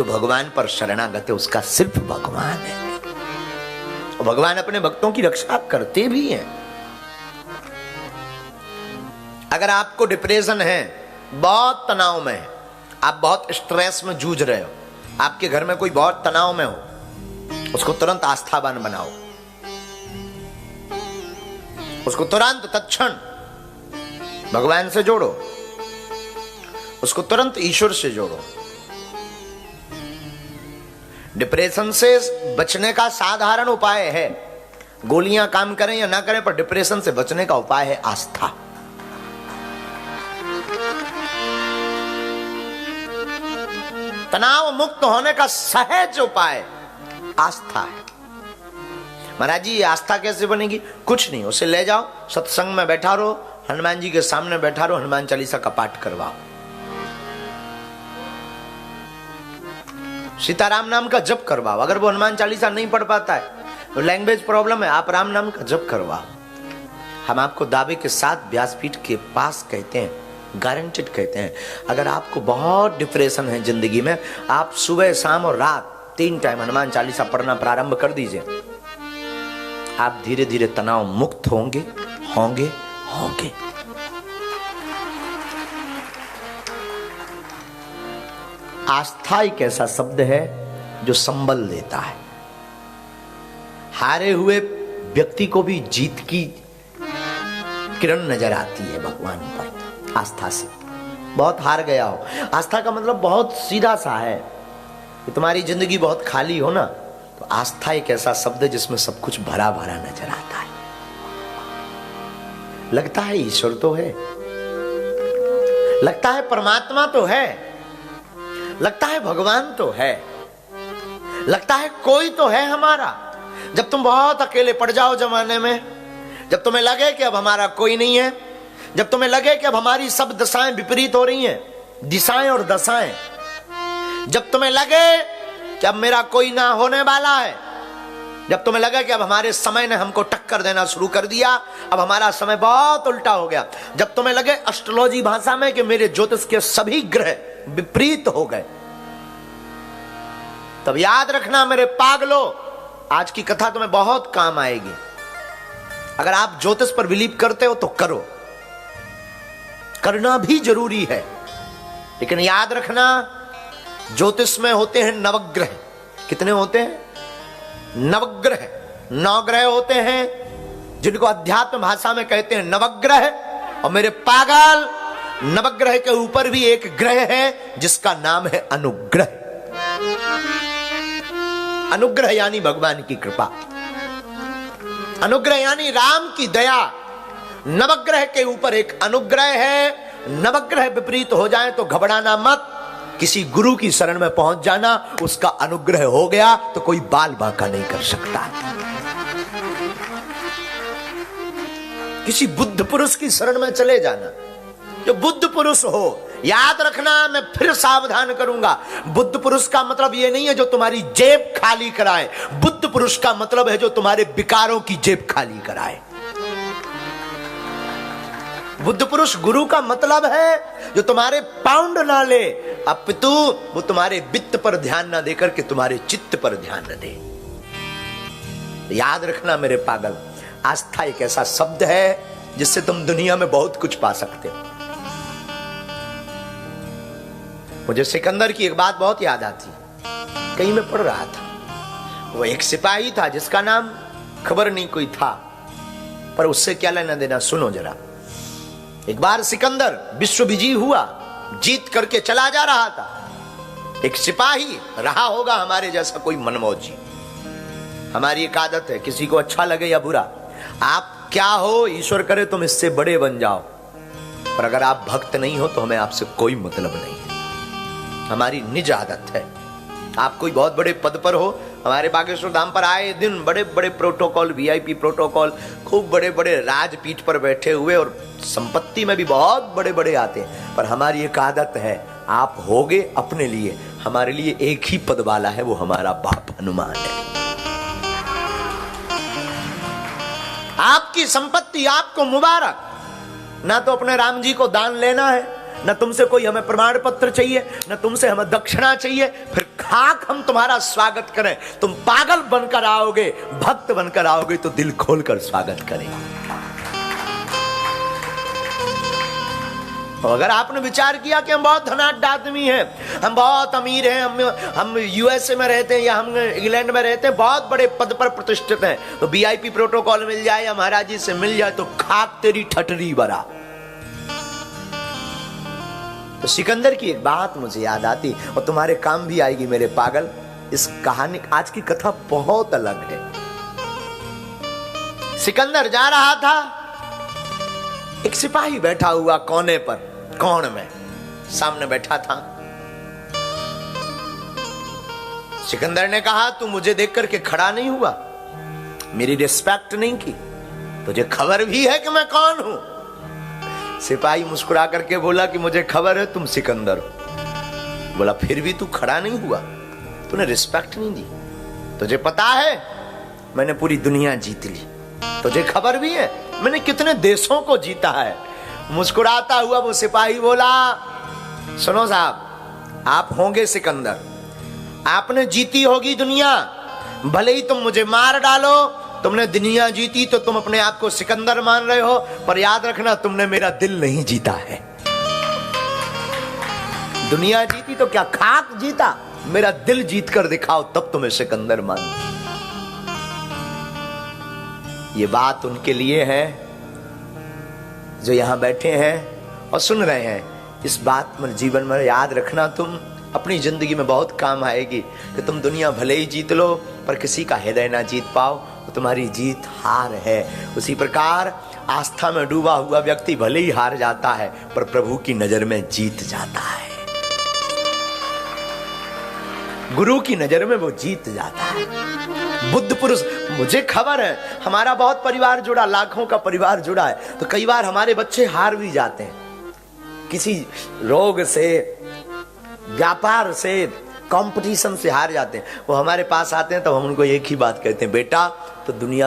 जो भगवान पर शरणागत है उसका सिर्फ भगवान है। और भगवान अपने भक्तों की रक्षा करते भी हैं। अगर आपको डिप्रेशन है, बहुत तनाव में है, आप बहुत स्ट्रेस में जूझ रहे हो, आपके घर में कोई बहुत तनाव में हो, उसको तुरंत आस्थावान बनाओ, उसको तुरंत तत्क्षण भगवान से जोड़ो, उसको तुरंत ईश्वर से जोड़ो। डिप्रेशन से बचने का साधारण उपाय है, गोलियां काम करें या ना करें, पर डिप्रेशन से बचने का उपाय है आस्था। तनाव मुक्त होने का सहज उपाय आस्था है। महाराज जी, ये आस्था कैसे बनेगी? कुछ नहीं, उसे ले जाओ, सत्संग में बैठा रहो, हनुमान जी के सामने बैठा रहो, हनुमान चालीसा का पाठ करवाओ, सीताराम नाम का जप करवाओ। अगर वो हनुमान चालीसा नहीं पढ़ पाता है, तो लैंग्वेज प्रॉब्लम है, आप राम नाम का जप करवाओ। हम आपको दावे के साथ व्यासपीठ के पास कहते हैं, गारंटेड कहते हैं, अगर आपको बहुत डिप्रेशन है जिंदगी में, आप सुबह शाम और रात 3 टाइम हनुमान चालीसा पढ़ना प्रारंभ कर दीजिए, आप धीरे धीरे तनाव मुक्त होंगे होंगे होंगे। आस्था एक ऐसा शब्द है जो संबल देता है। हारे हुए व्यक्ति को भी जीत की किरण नजर आती है भगवान पर आस्था से। बहुत हार गया हो, आस्था का मतलब बहुत सीधा सा है कि तुम्हारी जिंदगी बहुत खाली हो ना, तो आस्था एक ऐसा शब्द है जिसमें सब कुछ भरा भरा नजर आता है। लगता है ईश्वर तो है, लगता है परमात्मा तो है, लगता है भगवान तो है, लगता है कोई तो है हमारा। जब तुम बहुत अकेले पड़ जाओ जमाने में, जब तुम्हें लगे कि अब हमारा कोई नहीं है, जब तुम्हें लगे कि अब हमारी सब दशाएं विपरीत हो रही हैं, दिशाएं और दशाएं, जब तुम्हें लगे कि अब मेरा कोई ना होने वाला है, जब तुम्हें लगा कि अब हमारे समय ने हमको टक्कर देना शुरू कर दिया, अब हमारा समय बहुत उल्टा हो गया, जब तुम्हें लगे एस्ट्रोलॉजी भाषा में कि मेरे ज्योतिष के सभी ग्रह विपरीत हो गए, तब याद रखना मेरे पागलों, आज की कथा तुम्हें बहुत काम आएगी। अगर आप ज्योतिष पर बिलीव करते हो तो करो, करना भी जरूरी है, लेकिन याद रखना ज्योतिष में होते हैं नवग्रह। कितने होते हैं? नवग्रह। 9 ग्रह होते हैं जिनको अध्यात्म भाषा में कहते हैं नवग्रह। और मेरे पागल, नवग्रह के ऊपर भी एक ग्रह है जिसका नाम है अनुग्रह। अनुग्रह यानी भगवान की कृपा, अनुग्रह यानी राम की दया। नवग्रह के ऊपर एक अनुग्रह है। नवग्रह विपरीत हो जाए तो घबराना मत, किसी गुरु की शरण में पहुंच जाना, उसका अनुग्रह हो गया तो कोई बाल बांका नहीं कर सकता। किसी बुद्ध पुरुष की शरण में चले जाना, जो बुद्ध पुरुष हो। याद रखना, मैं फिर सावधान करूंगा, बुद्ध पुरुष का मतलब यह नहीं है जो तुम्हारी जेब खाली कराए, बुद्ध पुरुष का मतलब है जो तुम्हारे विकारों की जेब खाली कराए। बुद्ध पुरुष गुरु का मतलब है जो तुम्हारे पाउंड ना ले, अपितु वो तुम्हारे वित्त पर ध्यान ना देकर के तुम्हारे चित्त पर ध्यान न दे। याद रखना मेरे पागल, आस्था एक ऐसा शब्द है जिससे तुम दुनिया में बहुत कुछ पा सकते हो। मुझे सिकंदर की एक बात बहुत याद आती, कहीं मैं पढ़ रहा था, वो एक सिपाही था जिसका नाम खबर नहीं कोई था, पर उससे क्या लेना देना, सुनो जरा। एक बार सिकंदर विश्व विजयी हुआ, जीत करके चला जा रहा था। एक सिपाही रहा होगा हमारे जैसा कोई मनमौजी। हमारी एक आदत है, किसी को अच्छा लगे या बुरा, आप क्या हो ईश्वर करे तुम इससे बड़े बन जाओ, पर अगर आप भक्त नहीं हो तो हमें आपसे कोई मतलब नहीं है। हमारी निज आदत है। आप कोई बहुत बड़े पद पर हो, हमारे बागेश्वर धाम पर आए दिन बड़े बड़े प्रोटोकॉल, वीआईपी प्रोटोकॉल, खूब बड़े बड़े राजपीठ पर बैठे हुए, और संपत्ति में भी बहुत बड़े बड़े आते हैं, पर हमारी एक आदत है, आप होगे अपने लिए, हमारे लिए एक ही पद वाला है, वो हमारा बाप हनुमान है। आपकी संपत्ति आपको मुबारक, ना तो अपने राम जी को दान लेना है, न तुमसे कोई हमें प्रमाण पत्र चाहिए, न तुमसे हमें दक्षिणा चाहिए, फिर खाक हम तुम्हारा स्वागत करें। तुम पागल बनकर आओगे, भक्त बनकर आओगे तो दिल खोलकर स्वागत करेंगे। और अगर आपने विचार किया कि हम बहुत धनाढ्य आदमी हैं, हम बहुत अमीर हैं, हम यूएसए में रहते हैं या हम इंग्लैंड में रहते हैं, बहुत बड़े पद पर प्रतिष्ठित हैं, तो वीआईपी प्रोटोकॉल मिल जाए या महाराज जी से मिल जाए तो खाक तेरी ठटरी बरा। तो सिकंदर की एक बात मुझे याद आती और तुम्हारे काम भी आएगी मेरे पागल। इस कहानी, आज की कथा बहुत अलग है। सिकंदर जा रहा था, एक सिपाही बैठा हुआ कोने पर, कोण में सामने बैठा था। सिकंदर ने कहा, तू मुझे देख करके खड़ा नहीं हुआ, मेरी रिस्पेक्ट नहीं की, तुझे खबर भी है कि मैं कौन हूं? सिपाही मुस्कुरा करके बोला कि मुझे खबर है तुम सिकंदर हो। बोला, फिर भी तू खड़ा नहीं हुआ, तूने रिस्पेक्ट नहीं दी। तुझे पता है मैंने पूरी दुनिया जीत ली, तुझे खबर भी है मैंने कितने देशों को जीता है। मुस्कुराता हुआ वो सिपाही बोला, सुनो साहब, आप होंगे सिकंदर, आपने जीती होगी दुनिया, भले ही तुम मुझे मार डालो, तुमने दुनिया जीती तो तुम अपने आप को सिकंदर मान रहे हो, पर याद रखना तुमने मेरा दिल नहीं जीता है। दुनिया जीती तो क्या खाक जीता, मेरा दिल जीत कर दिखाओ तब तुम्हें सिकंदर मान। ये बात उनके लिए है जो यहां बैठे हैं और सुन रहे हैं। इस बात में जीवन में याद रखना, तुम अपनी जिंदगी में बहुत काम आएगी कि तुम दुनिया भले ही जीत लो पर किसी का हृदय ना जीत पाओ, तो तुम्हारी जीत हार है। उसी प्रकार आस्था में डूबा हुआ व्यक्ति भले ही हार जाता है पर प्रभु की नजर में जीत जाता है, गुरु की नजर में वो जीत जाता है। बुद्ध पुरुष, मुझे खबर है हमारा बहुत परिवार जुड़ा, लाखों का परिवार जुड़ा है, तो कई बार हमारे बच्चे हार भी जाते हैं, किसी रोग से, व्यापार से, कंपटीशन से हार जाते हैं। वो हमारे पास आते हैं तो हम उनको एक ही बात कहते हैं, बेटा तो दुनिया